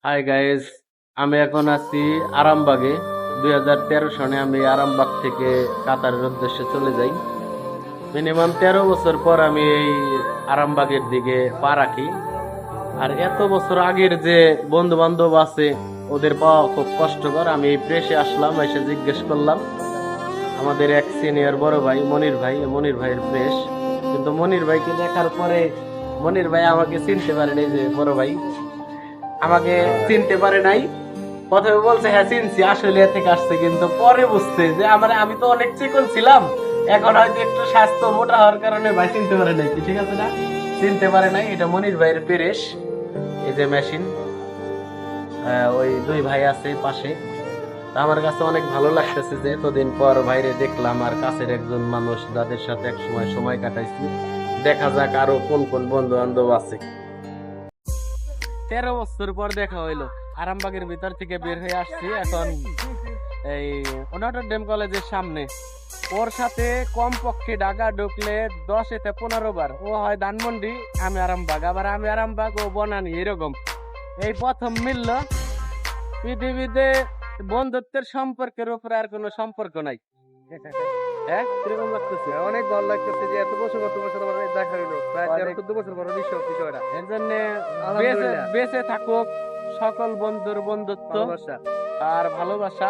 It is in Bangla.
হাই গাইস, আমি এখন আছি আরামবাগে। 2013 সনে আমি আরামবাগ থেকে কাতারের উদ্দেশ্যে চলে যাই। মিনিমাম 13 বছর পর আমি এই আরামবাগের দিকে পা রাখি। আর এত বছর আগের যে বন্ধু বান্ধব আছে, ওদের পাওয়া খুব কষ্টকর। আমি এই প্রেসে আসলাম, এসে জিজ্ঞেস করলাম আমাদের এক সিনিয়র বড় ভাই মনির ভাইয়ের প্রেস। কিন্তু মনির ভাইকে দেখার পরে মনির ভাই আমাকে চিনতে পারেনি। যে বড় ভাই আমাকে চিনতে পারে নাই। প্রথমে বলছে হ্যাঁ চিনছি, আসলে এ থেকে আসছে, কিন্তু পরে বুঝতে যে আমি তো অনেক চিকন ছিলাম, এখন হয়তো একটু স্বাস্থ্য মোটা হওয়ার কারণে ভাই চিনতে পারে নাই। কি ঠিক আছে না, চিনতে পারে নাই। এটা মনির ভাইয়ের পেরেশ। এই যে মেশিন, ওই দুই ভাই আছে পাশে। তা আমার কাছে অনেক ভালো লাগতেছে যে এতদিন পর বাইরে দেখলাম, আর কাছের একজন মানুষ যাদের সাথে এক সময় সময় কাটাইছি। দেখা যাক আরো কোন কোন বন্ধু বান্ধব আছে। 13 বছর পর দেখা হইলো। আরামবাগের ভিতর থেকে বের হয়ে আসছি এখন এই নটরডেম কলেজের সামনে। ওর সাথে কমপক্ষে ঢাকা ঢুকলে 10 থেকে 15 বার। ও হয় ধানমন্ডি, আমি আরামবাগ, আবার আমি আরামবাগ, ও বনানী, এরকম। এই প্রথম মিলল। পৃথিবীতে বন্ধুত্বের সম্পর্কের উপরে আর কোনো সম্পর্ক নাই। হ্যাঁ, কিরকম লাগতেছে? অনেক ভালো লাগতেছে যে এত বছর পর তোমার সাথে আমার দেখা হইলো, প্রায় 13-14 বছর পর বিষয়টা। এর জন্য আলহামদুলিল্লাহ। বেঁচে থাকুক সকল বন্ধুর বন্ধুত্ব ভালোবাসা। আর ভালোবাসা।